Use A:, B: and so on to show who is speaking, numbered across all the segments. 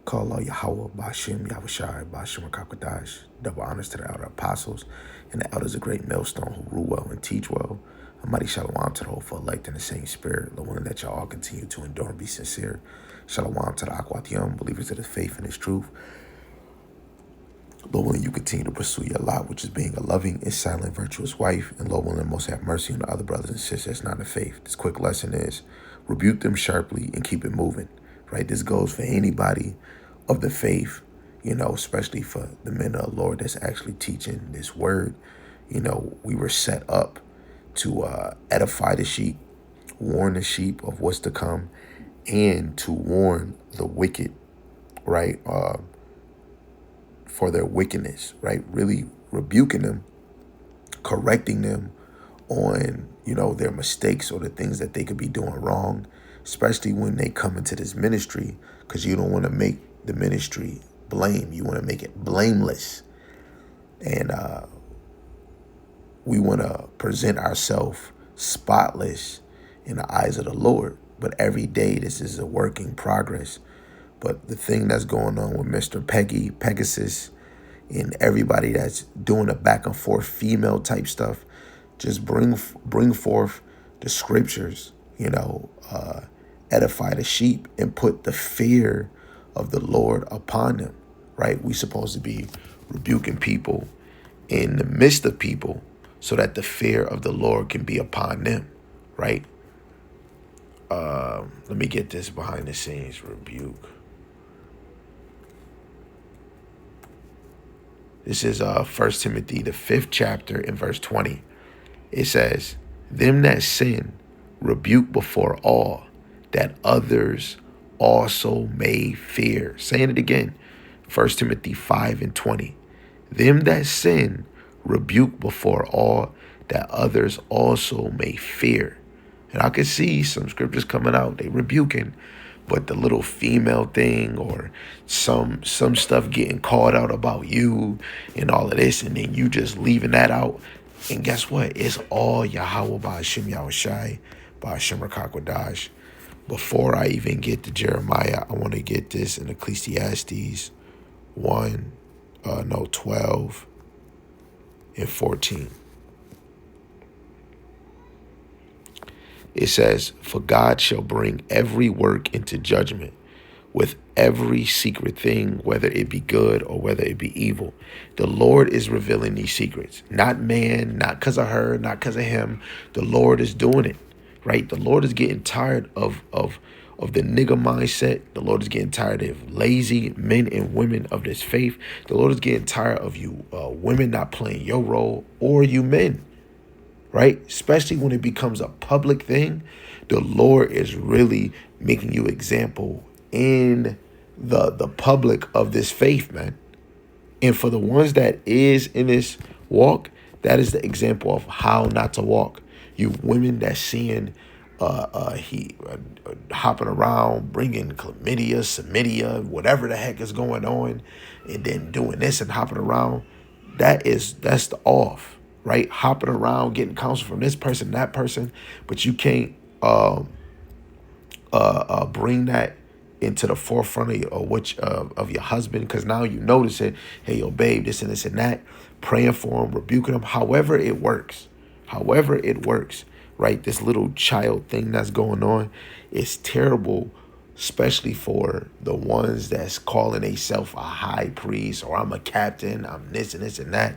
A: Call Allah Yahweh, Bashim, Yahushai, Bashim Kakadash. Double honors to the elder apostles and the elders of great millstone who rule well and teach well. A mighty shalom to the hopeful elect in the same spirit, the one that y'all all continue to endure and be sincere. Shalom to the Akwatiyam, believers of the faith and its truth. Lord willing, you continue to pursue your lot, which is being a loving and silent, virtuous wife. And Lord willing, most have mercy on the other brothers and sisters that's not in the faith. This quick lesson is rebuke them sharply and keep it moving, right? This goes for anybody of the faith, especially for the men of the Lord that's actually teaching this word. We were set up to edify the sheep, warn the sheep of what's to come, and to warn the wicked, right? For their wickedness, right? Really rebuking them, correcting them on, their mistakes or the things that they could be doing wrong, especially when they come into this ministry, because you don't want to make the ministry blame. You want to make it blameless. And we want to present ourselves spotless in the eyes of the Lord. But every day, this is a work in progress. But the thing that's going on with Mr. Pegasus, and everybody that's doing the back and forth female type stuff, just bring forth the scriptures, edify the sheep and put the fear of the Lord upon them, right? We supposed to be rebuking people in the midst of people so that the fear of the Lord can be upon them, right? Let me get this behind the scenes rebuke. This is 1 Timothy, the 5th chapter in verse 20. It says, them that sin rebuke before all, that others also may fear. Saying it again, 1 Timothy 5 and 20. Them that sin rebuke before all, that others also may fear. And I can see some scriptures coming out, they rebuking, but the little female thing or some stuff getting called out about you and all of this, and then you just leaving that out. And guess what? It's all Yahweh Ba'ashim Yahushai Ba'ashim Rakakwadash. Before I even get to Jeremiah, I want to get this in Ecclesiastes 12 and 14. It says, for God shall bring every work into judgment with every secret thing, whether it be good or whether it be evil. The Lord is revealing these secrets, not man, not because of her, not because of him. The Lord is doing it, right? The Lord is getting tired of the nigga mindset. The Lord is getting tired of lazy men and women of this faith. The Lord is getting tired of you women not playing your role, or you men, right? Especially when it becomes a public thing. The Lord is really making you example in the public of this faith, man. And for the ones that is in this walk, that is the example of how not to walk. You women that seeing hopping around, bringing chlamydia, chlamydia, whatever the heck is going on, and then doing this and hopping around, that's the off, right? Hopping around, getting counsel from this person, that person, but you can't bring that into the forefront of your husband, because now you notice it. Hey, yo, babe, this and this and that. Praying for him, rebuking him, however it works, right? This little child thing that's going on is terrible, especially for the ones that's calling themselves a high priest, or I'm a captain, I'm this and this and that,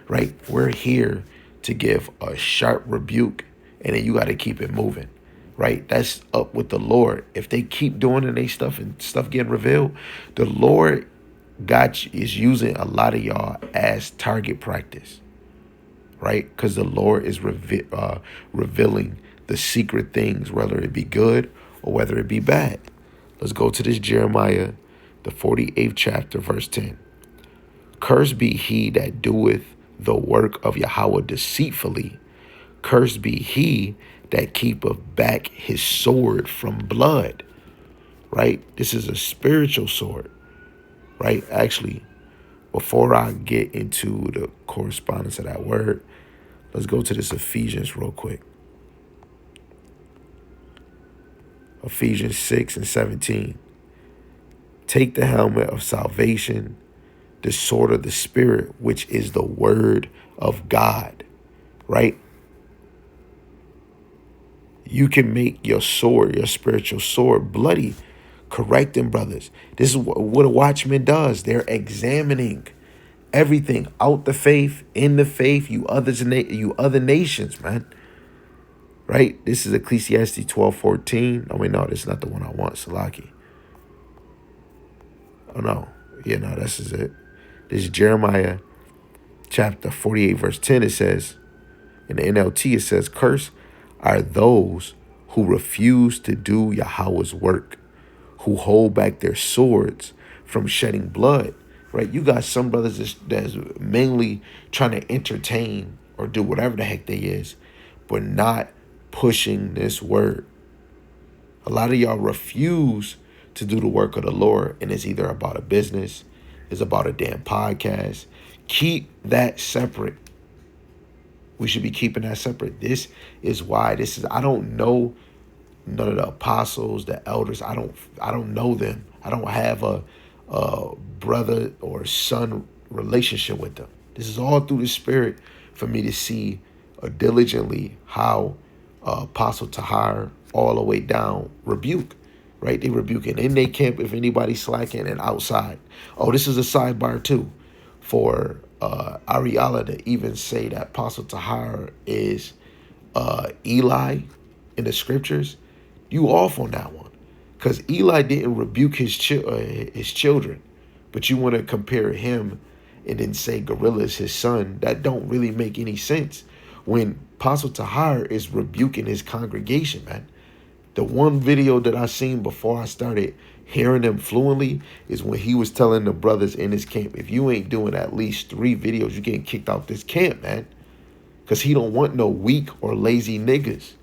A: right? We're here to give a sharp rebuke, and then you got to keep it moving. Right, that's up with the Lord. If they keep doing it, they stuff getting revealed, the Lord is using a lot of y'all as target practice, right? Because the Lord is revealing the secret things, whether it be good or whether it be bad. Let's go to this Jeremiah, the 48th chapter, verse 10. Cursed be he that doeth the work of Yahweh deceitfully. Cursed be he that keepeth back his sword from blood, right? This is a spiritual sword, right? Actually, before I get into the correspondence of that word, let's go to this Ephesians real quick. Ephesians 6 and 17. Take the helmet of salvation, the sword of the Spirit, which is the word of God, right? You can make your sword, your spiritual sword, bloody, correcting brothers. This is what a watchman does. They're examining everything out the faith, in the faith, you other nations, man. Right? This is Ecclesiastes 12:14. Oh wait, no, this is not the one I want. Salaki. Oh no. Yeah, no, this is it. This is Jeremiah chapter 48, verse 10. It says, in the NLT, it says, "Curse are those who refuse to do Yahweh's work, who hold back their swords from shedding blood." Right? You got some brothers that's mainly trying to entertain or do whatever the heck they is, but not pushing this word. A lot of y'all refuse to do the work of the Lord, and it's either about a business, it's about a damn podcast. Keep that separate. We should be keeping that separate. This is why I don't know none of the apostles, the elders. I don't know them. I don't have a brother or son relationship with them. This is all through the Spirit for me to see diligently how Apostle Tahir all the way down rebuke, right? They rebuking in their camp if anybody's slacking, and outside. Oh, this is a sidebar too for Ariala to even say that Apostle Tahir is Eli in the scriptures. You off on that one, because Eli didn't rebuke his children, but you want to compare him and then say Gorilla is his son. That don't really make any sense when Apostle Tahir is rebuking his congregation, man. The one video that I seen before I started hearing him fluently is when he was telling the brothers in his camp, if you ain't doing at least 3 videos, you getting kicked out this camp, man. Because he don't want no weak or lazy niggas.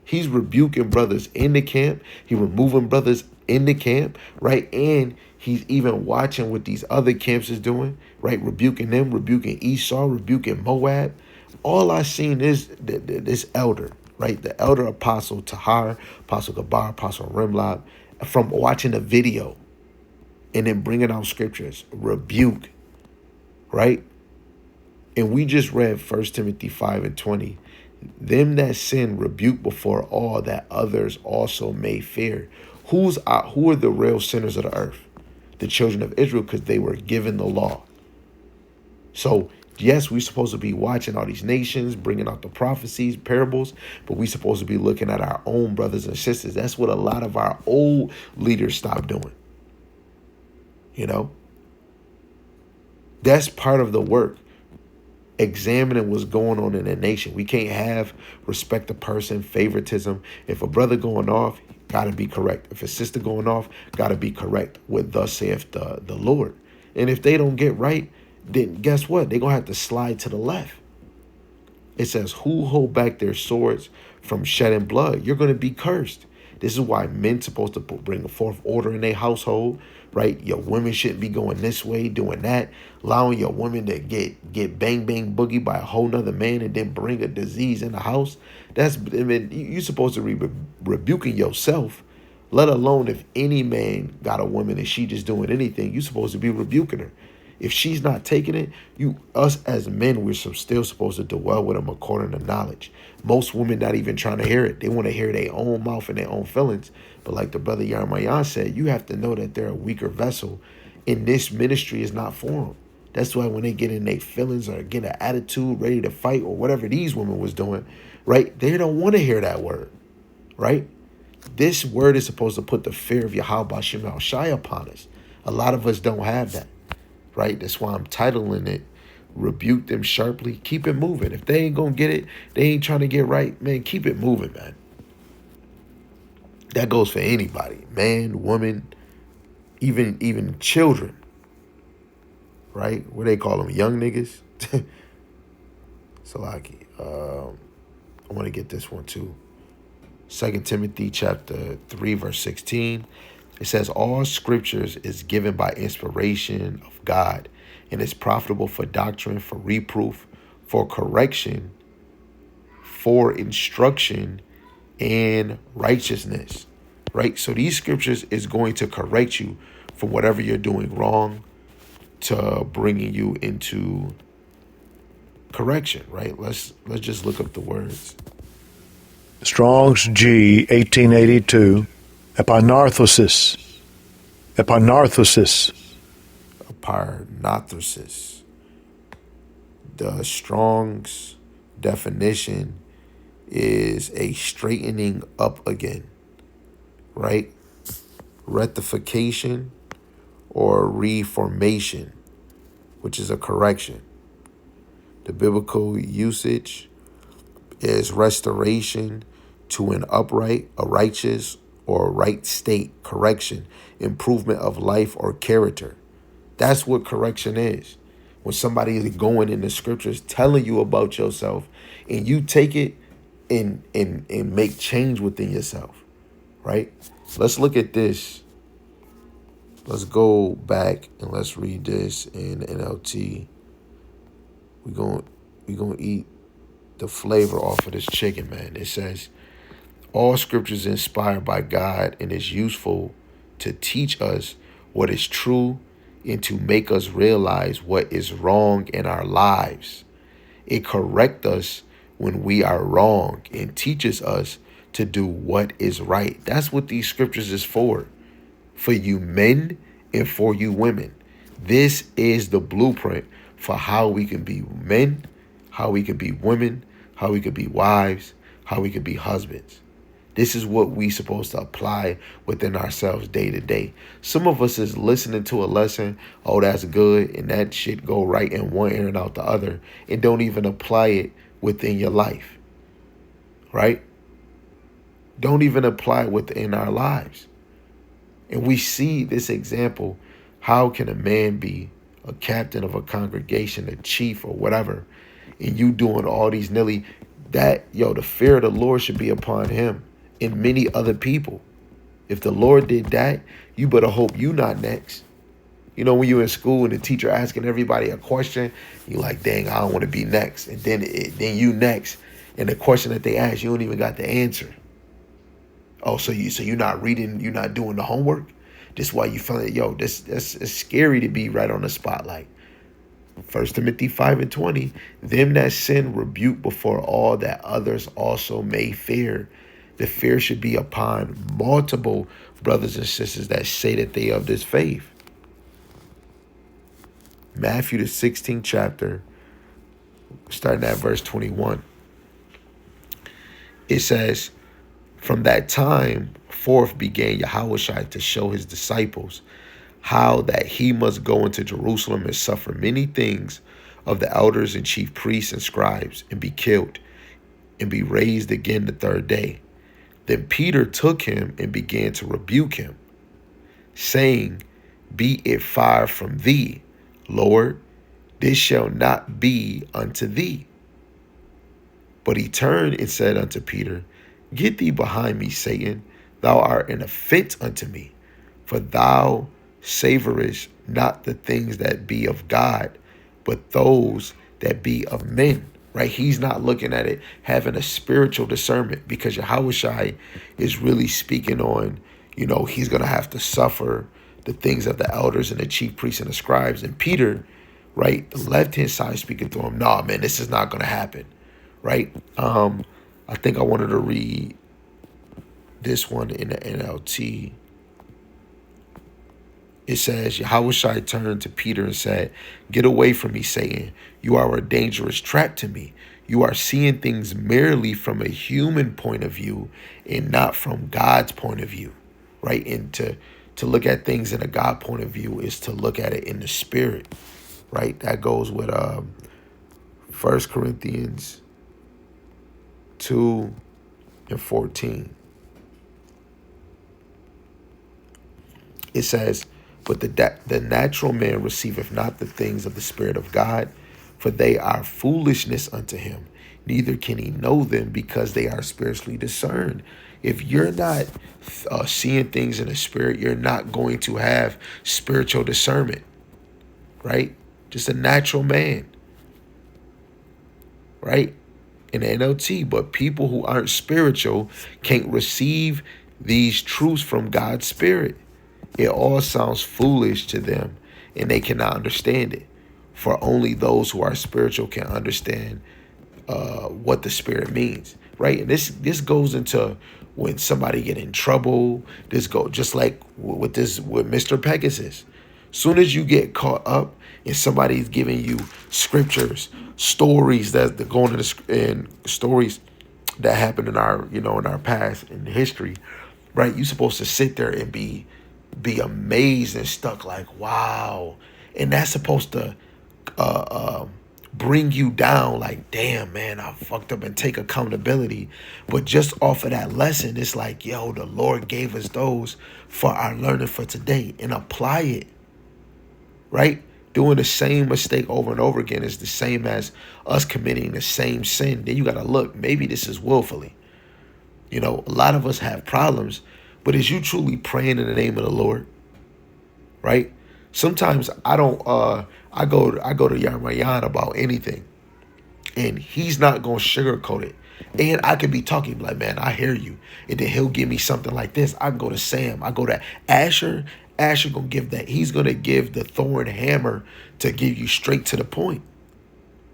A: He's rebuking brothers in the camp. He removing brothers in the camp, right? And he's even watching what these other camps is doing, right? Rebuking them, rebuking Esau, rebuking Moab. All I seen is this elder, right? The elder Apostle Tahir, Apostle Gabar, Apostle Rimlock, from watching the video and then bringing out scriptures, rebuke, right? And we just read 1 Timothy 5:20. Them that sin rebuke before all, that others also may fear. Who are the real sinners of the earth? The children of Israel, because they were given the law. So yes, we're supposed to be watching all these nations, bringing out the prophecies, parables, but we're supposed to be looking at our own brothers and sisters. That's what a lot of our old leaders stopped doing. You know? That's part of the work. Examining what's going on in the nation. We can't have respect the person, favoritism. If a brother going off, gotta be correct. If a sister going off, gotta be correct. What thus saith the Lord. And if they don't get right, then guess what? They're gonna have to slide to the left. It says, who hold back their swords from shedding blood? You're gonna be cursed. This is why men supposed to bring a forth order in their household, right? Your women shouldn't be going this way, doing that, allowing your women to get bang bang boogie by a whole nother man and then bring a disease in the house. You're supposed to be rebuking yourself, let alone if any man got a woman and she just doing anything, you're supposed to be rebuking her. If she's not taking it, us as men, we're still supposed to dwell with them according to knowledge. Most women not even trying to hear it. They want to hear their own mouth and their own feelings. But like the brother Yarmayan said, you have to know that they're a weaker vessel. And this ministry is not for them. That's why when they get in their feelings or get an attitude, ready to fight or whatever these women was doing, right? They don't want to hear that word, right? This word is supposed to put the fear of Yahweh Shem Shai upon us. A lot of us don't have that. Right? That's why I'm titling it, Rebuke Them Sharply. Keep it moving. If they ain't going to get it, they ain't trying to get right, man, keep it moving, man. That goes for anybody. Man, woman, even children. Right? What they call them? Young niggas? Salaki. I want to get this one too. 2 Timothy chapter 3, verse 16. It says, all scriptures is given by inspiration of God and is profitable for doctrine, for reproof, for correction, for instruction, and righteousness. Right? So these scriptures is going to correct you from whatever you're doing wrong to bringing you into correction, right? Let's just look up the words.
B: Strong's G 1882. Epanarthrosis. Epanarthrosis.
A: Parnothesis. The Strong's definition is a straightening up again, right? Rectification or reformation, which is a correction. The biblical usage is restoration to an upright, a righteous, or a right state, correction, improvement of life or character. That's what correction is. When somebody is going in the scriptures telling you about yourself and you take it and make change within yourself, right? Let's look at this. Let's go back and let's read this in NLT. We're gonna eat the flavor off of this chicken, man. It says, all scripture is inspired by God and is useful to teach us what is true and to make us realize what is wrong in our lives. It corrects us when we are wrong and teaches us to do what is right. That's what these scriptures is for you men and for you women. This is the blueprint for how we can be men, how we can be women, how we can be wives, how we can be husbands. This is what we supposed to apply within ourselves day to day. Some of us is listening to a lesson, oh, that's good, and that shit go right in one ear and out the other, and don't even apply it within your life, right? Don't even apply it within our lives. And we see this example. How can a man be a captain of a congregation, a chief or whatever, and you doing all these nearly that, the fear of the Lord should be upon him and many other people. If the Lord did that, you better hope you not next. When you're in school and the teacher asking everybody a question, you like, dang, I don't want to be next. And then you next. And the question that they ask, you don't even got the answer. Oh, so you're not reading, you're not doing the homework? This why you feel it, that's it's scary to be right on the spotlight. 1 Timothy 5:20, them that sin rebuke before all, that others also may fear. The fear should be upon multiple brothers and sisters that say that they of this faith. Matthew the 16th chapter, starting at verse 21. It says, from that time forth began Yahushua to show his disciples how that he must go into Jerusalem and suffer many things of the elders and chief priests and scribes, and be killed, and be raised again the third day. Then Peter took him and began to rebuke him, saying, be it far from thee, Lord, this shall not be unto thee. But he turned and said unto Peter, get thee behind me, Satan. Thou art an offense unto me, for thou savorest not the things that be of God, but those that be of men. Right? He's not looking at it having a spiritual discernment, because Yahushua is really speaking on, he's going to have to suffer the things of the elders and the chief priests and the scribes. And Peter, right, the left-hand side speaking to him, nah, man, this is not going to happen. Right? I think I wanted to read this one in the NLT. It says, Yahushua turned to Peter and said, get away from me, Satan. You are a dangerous trap to me. You are seeing things merely from a human point of view and not from God's point of view, right? And to look at things in a God point of view is to look at it in the spirit, right? That goes with 1 Corinthians 2:14. It says, but the natural man receiveth not the things of the Spirit of God, for they are foolishness unto him. Neither can he know them, because they are spiritually discerned. If you're not seeing things in the spirit, you're not going to have spiritual discernment, right? Just a natural man, right? In the NLT, but people who aren't spiritual can't receive these truths from God's Spirit. It all sounds foolish to them, and they cannot understand it. For only those who are spiritual can understand what the Spirit means, right? And this goes into when somebody get in trouble. This go just like with this with Mr. Pegasus. Soon as you get caught up and somebody's giving you scriptures, stories that going into and stories that happened in our in our past in history, right? You're supposed to sit there and be amazed and stuck like wow, and that's supposed to uh, uh, bring you down like damn man I fucked up and take accountability. But just off of that lesson, it's like yo, the Lord gave us those for our learning for today and apply it, right? Doing the same mistake over and over again is the same as us committing the same sin. Then you got to look, maybe this is willfully. A lot of us have problems, but is you truly praying in the name of the Lord, right? Sometimes I don't I go to Yarmayan about anything, and he's not gonna sugarcoat it. And I could be talking like, man, I hear you. And then he'll give me something like this. I can go to Sam. I go to Asher. Asher gonna give that. He's gonna give the thorn hammer to give you straight to the point.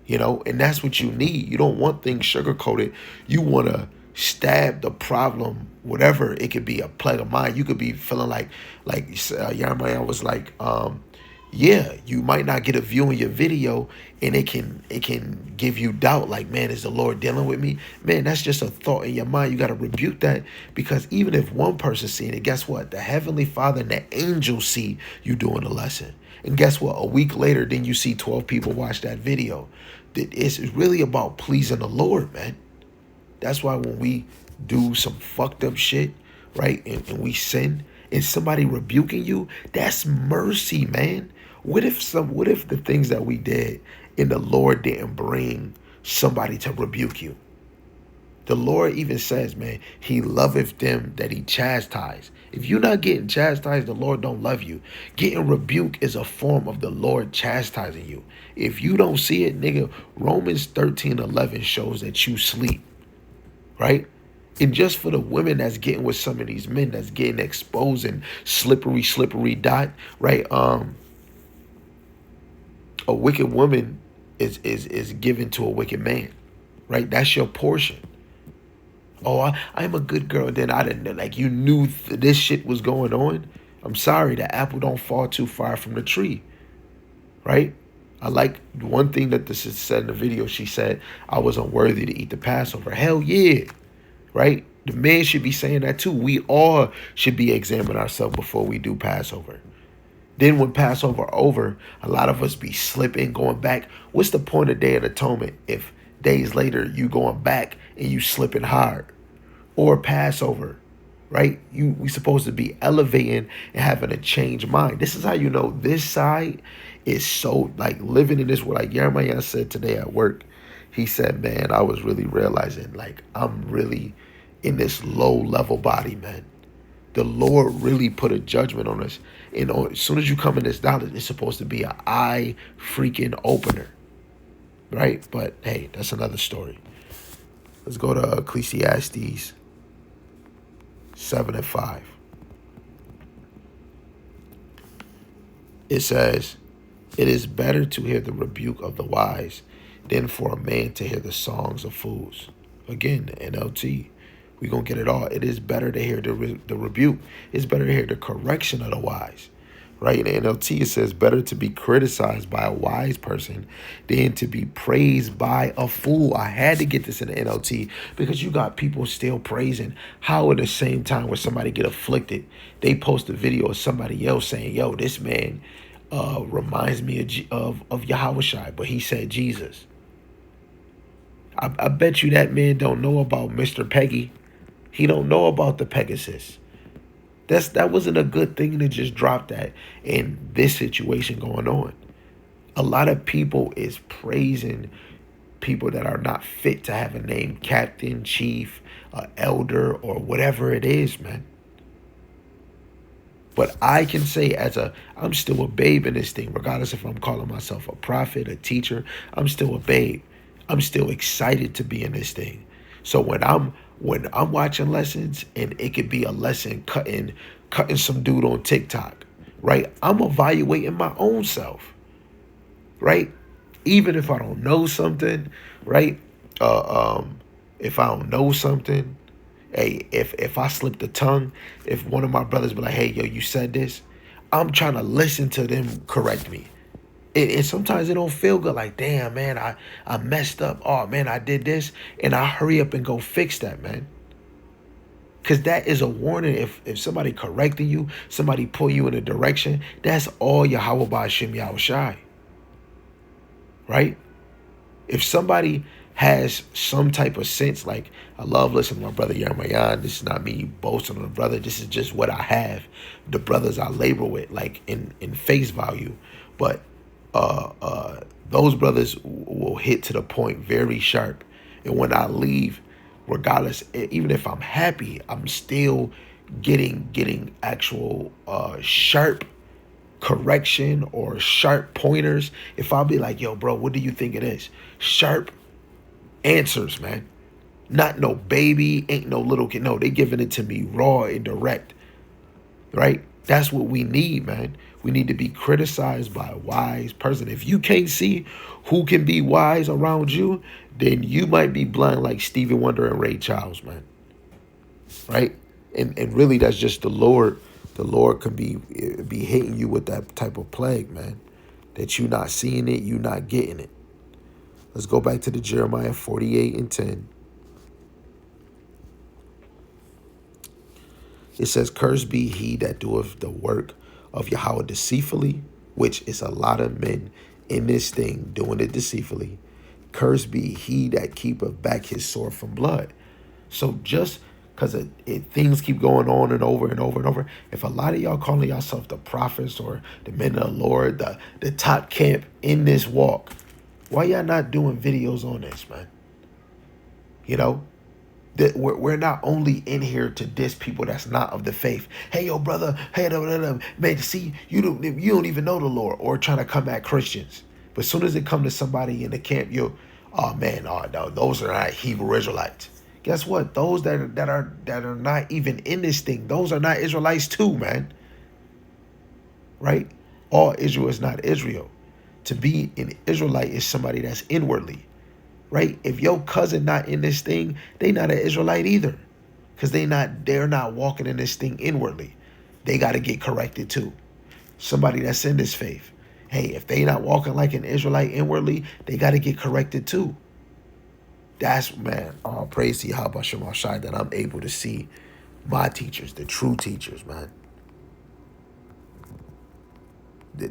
A: And that's what you need. You don't want things sugar coated. You want to stab the problem, whatever it could be, a plague of mind. You could be feeling like Yarmaya was like, yeah, you might not get a view in your video, and it can give you doubt. Like, man, is the Lord dealing with me? Man, that's just a thought in your mind. You got to rebuke that, because even if one person seeing it, guess what? The Heavenly Father and the angels see you doing the lesson. And guess what? A week later, then you see 12 people watch that video. It's really about pleasing the Lord, man. That's why when we do some fucked up shit, right, and we sin, and somebody rebuking you, that's mercy, man. What if the things that we did and the Lord didn't bring somebody to rebuke you? The Lord even says, man, he loveth them that he chastise. If you're not getting chastised, the Lord don't love you. Getting rebuke is a form of the Lord chastising you. If you don't see it, nigga, Romans 13:11 shows that you sleep, right? And just for the women that's getting with some of these men that's getting exposed and slippery dot, right? A wicked woman is given to a wicked man, right? That's your portion. Oh, I'm a good girl. Then I didn't like you knew this shit was going on. I'm sorry, the apple don't fall too far from the tree, right? I like one thing that this is said in the video. She said I was unworthy to eat the Passover. Hell yeah, right? The man should be saying that too. We all should be examining ourselves before we do Passover. Then when Passover over, a lot of us be slipping, going back. What's the point of Day of Atonement if days later you going back and you slipping hard? Or Passover, right? We supposed to be elevating and having a changed mind. This is how you know this side is so like living in this world. Like Jeremiah said today at work, he said, man, I was really realizing like I'm really in this low level body, man. The Lord really put a judgment on us. As soon as you come in this knowledge, it's supposed to be an eye freaking opener, right? But hey, that's another story. Let's go to Ecclesiastes 7:5. It says, it is better to hear the rebuke of the wise than for a man to hear the songs of fools. Again, NLT. We're going to get it all. It is better to hear the rebuke. It's better to hear the correction of the wise. Right? In the NLT, it says, better to be criticized by a wise person than to be praised by a fool. I had to get this in the NLT because you got people still praising. How at the same time when somebody get afflicted, they post a video of somebody else saying, yo, this man reminds me of Yahushua, but he said Jesus. I bet you that man don't know about Mr. Peggy. He don't know about the Pegasus. That wasn't a good thing to just drop that in this situation going on. A lot of people is praising people that are not fit to have a name, captain, chief, elder, or whatever it is, man. But I can say I'm still a babe in this thing, regardless if I'm calling myself a prophet, a teacher, I'm still a babe. I'm still excited to be in this thing. So when I'm watching lessons and it could be a lesson cutting cutting some dude on TikTok, right? I'm evaluating my own self, right? Even if I don't know something, right? If I don't know something, hey, if I slip the tongue, if one of my brothers be like, hey, yo, you said this, I'm trying to listen to them correct me. And sometimes it don't feel good. Like, damn, man, I messed up. Oh, man, I did this. And I hurry up and go fix that, man. Because that is a warning. If somebody correcting you, somebody pull you in a direction, that's all Yahweh Ba'Shem Yahushai, right? If somebody has some type of sense, like, I love listening to my brother Yermayan. This is not me boasting on a brother. This is just what I have. The brothers I labor with, like in face value. But those brothers will hit to the point very sharp. And when I leave, regardless, even if I'm happy, I'm still getting actual sharp correction or sharp pointers. If I'll be like, yo, bro, what do you think it is? Sharp answers, man. Not no baby, ain't no little kid. No, they giving it to me raw and direct, right? That's what we need, man. We need to be criticized by a wise person. If you can't see who can be wise around you, then you might be blind like Stevie Wonder and Ray Charles, man. Right? And really that's just the Lord. The Lord can be hitting you with that type of plague, man. That you not seeing it, you not getting it. Let's go back to the Jeremiah 48 and 10. It says, cursed be he that doeth the work of Yahweh deceitfully, which is a lot of men in this thing doing it deceitfully. Cursed be he that keepeth back his sword from blood. So just because things keep going on and over and over and over, if a lot of y'all calling yourself the prophets or the men of the Lord, the top camp in this walk, why y'all not doing videos on this, man? You know? That we're not only in here to diss people that's not of the faith. Hey, yo, brother. Hey, man, see, you don't even know the Lord, or trying to come at Christians. But as soon as it come to somebody in the camp, oh man, no, those are not Hebrew Israelites. Guess what? Those that are not even in this thing, those are not Israelites too, man. Right? All Israel is not Israel. To be an Israelite is somebody that's inwardly. Right? If your cousin not in this thing, they not an Israelite either. Because they're not walking in this thing inwardly. They got to get corrected too. Somebody that's in this faith. Hey, if they not walking like an Israelite inwardly, they got to get corrected too. That's, man, praise to Yahweh Shem Shai that I'm able to see my teachers, the true teachers, man.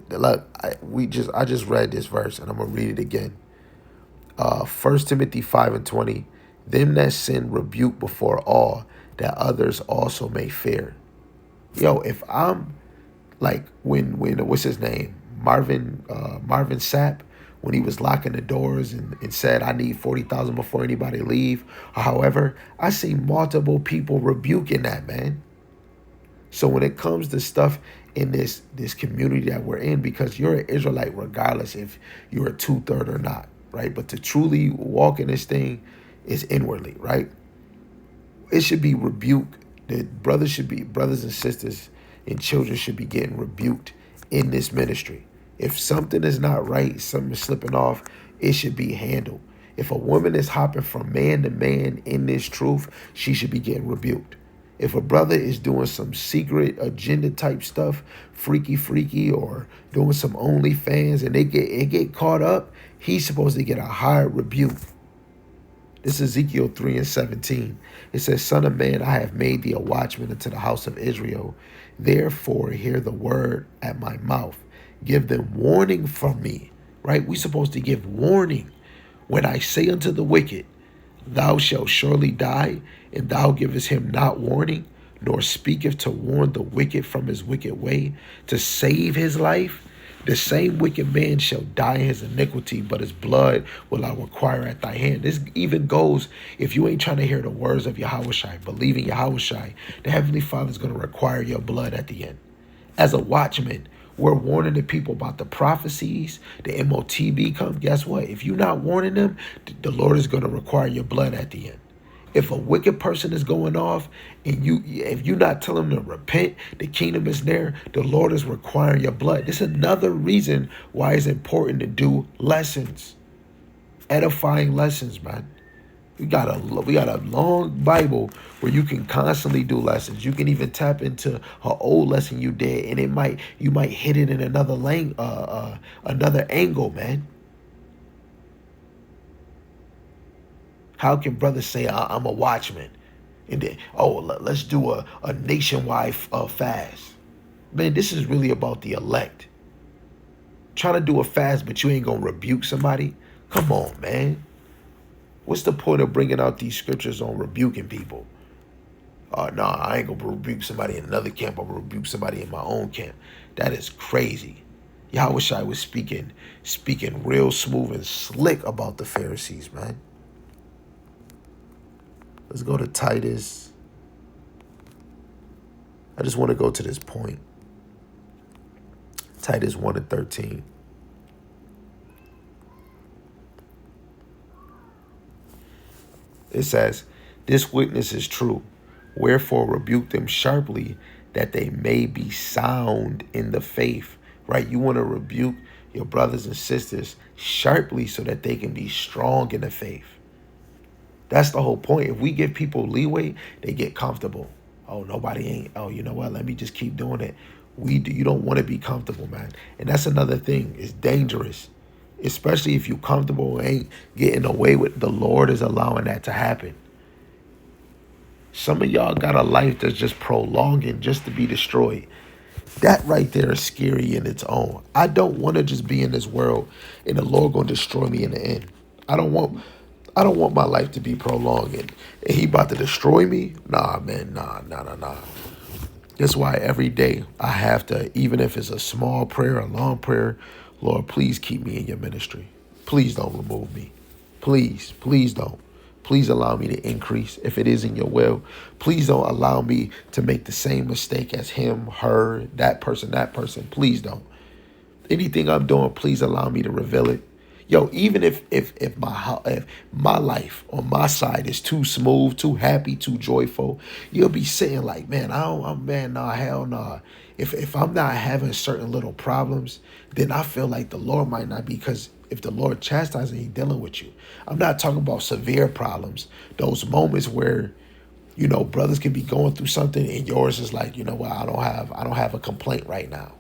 A: Look, I just read this verse and I'm going to read it again. 1 Timothy 5 and 20, them that sin rebuke before all, that others also may fear. Yo, if I'm like when what's his name? Marvin Sapp, when he was locking the doors and said, I need 40,000 before anybody leave, or however, I see multiple people rebuking that, man. So when it comes to stuff in this community that we're in, because you're an Israelite regardless if you're a 2/3 or not, right? But to truly walk in this thing is inwardly, right? It should be rebuked. The brothers and sisters and children should be getting rebuked in this ministry. If something is not right, something is slipping off, it should be handled. If a woman is hopping from man to man in this truth, she should be getting rebuked. If a brother is doing some secret agenda type stuff, freaky, or doing some OnlyFans, and it get caught up, he's supposed to get a higher rebuke. This is Ezekiel 3 and 17. It says, Son of man, I have made thee a watchman unto the house of Israel. Therefore, hear the word at my mouth. Give them warning from me. Right? We're supposed to give warning. When I say unto the wicked, thou shalt surely die, and thou givest him not warning, nor speaketh to warn the wicked from his wicked way, to save his life, the same wicked man shall die in his iniquity, but his blood will I require at thy hand. This even goes, if you ain't trying to hear the words of Yahushai, believe in Yahushai, the Heavenly Father is going to require your blood at the end. As a watchman, we're warning the people about the prophecies, the MOTB come. Guess what? If you're not warning them, the Lord is going to require your blood at the end. If a wicked person is going off and if you're not telling them to repent, the kingdom is there. The Lord is requiring your blood. This is another reason why it's important to do lessons, edifying lessons, man. We got a long Bible where you can constantly do lessons. You can even tap into an old lesson you did, and you might hit it in another angle, man. How can brothers say I'm a watchman, and then let's do a nationwide fast? Man, this is really about the elect. Trying to do a fast, but you ain't gonna rebuke somebody. Come on, man. What's the point of bringing out these scriptures on rebuking people? No, I ain't gonna rebuke somebody in another camp. I'm gonna rebuke somebody in my own camp. That is crazy. Yahweh Shai was speaking real smooth and slick about the Pharisees, man. Let's go to Titus. I just want to go to this point. Titus 1 and 13. It says, "This witness is true. Wherefore rebuke them sharply, that they may be sound in the faith." Right? You want to rebuke your brothers and sisters sharply so that they can be strong in the faith. That's the whole point. If we give people leeway, they get comfortable. Oh, nobody ain't. Oh, you know what? Let me just keep doing it. You don't want to be comfortable, man. And that's another thing. It's dangerous, especially if you comfortable and ain't getting away with. The Lord is allowing that to happen. Some of y'all got a life that's just prolonging just to be destroyed. That right there is scary in its own. I don't want to just be in this world and the Lord gonna destroy me in the end. I don't want my life to be prolonged and he about to destroy me. Nah, man, nah. That's why every day I have to, even if it's a small prayer, a long prayer, Lord, please keep me in your ministry. Please don't remove me. Please don't. Please allow me to increase if it is in your will. Please don't allow me to make the same mistake as him, her, that person. Please don't. Anything I'm doing, please allow me to reveal it. Yo, even if my life on my side is too smooth, too happy, too joyful, you'll be sitting like, man, man, nah, hell nah. If I'm not having certain little problems, then I feel like the Lord might not be, because if the Lord chastising, he dealing with you. I'm not talking about severe problems. Those moments where, brothers can be going through something and yours is like, what, I don't have a complaint right now.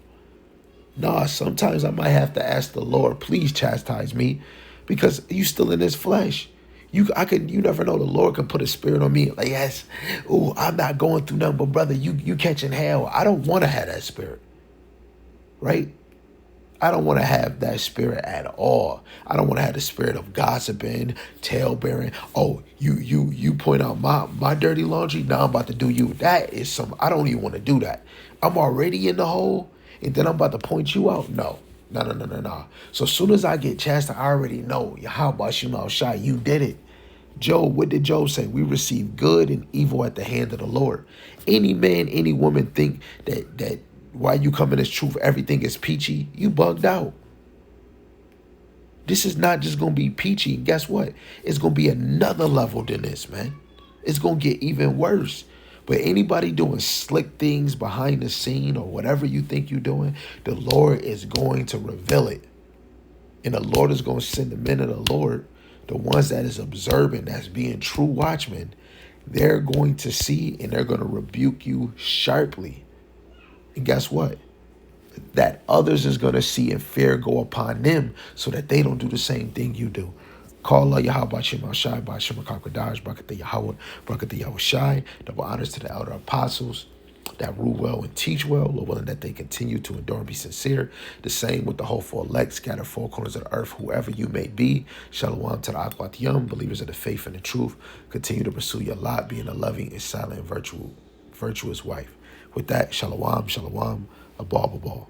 A: Nah, sometimes I might have to ask the Lord, please chastise me, because you still in this flesh. You never know. The Lord can put a spirit on me. Like, yes, I'm not going through nothing, but brother, you catching hell. I don't want to have that spirit, right? I don't want to have that spirit at all. I don't want to have the spirit of gossiping, tale bearing. Oh, you point out my dirty laundry. Now I'm about to do you. That is I don't even want to do that. I'm already in the hole, and then I'm about to point you out. No. So as soon as I get chastised, I already know. How about you, Shai? You did it. Job, what did Job say? We receive good and evil at the hand of the Lord. Any man, any woman think that why you come in this truth, everything is peachy, you bugged out. This is not just going to be peachy. And guess what? It's going to be another level than this, man. It's going to get even worse. But anybody doing slick things behind the scene or whatever you think you're doing, the Lord is going to reveal it. And the Lord is going to send the men of the Lord, the ones that is observing, that's being true watchmen. They're going to see and they're going to rebuke you sharply. And guess what? That others is going to see and fear go upon them so that they don't do the same thing you do. Call Allah Yahweh Shem Shai, by Shem Kakadash, Brakata Yahweh, Brakata Yahweh Shai. Double honors to the elder apostles that rule well and teach well, Lord willing that they continue to endure and be sincere. The same with the hopeful elect, scattered four corners of the earth, whoever you may be. Shalom to the Akhwat Yom, believers of the faith and the truth. Continue to pursue your lot, being a loving and silent, virtuous wife. With that, shalom, a ball.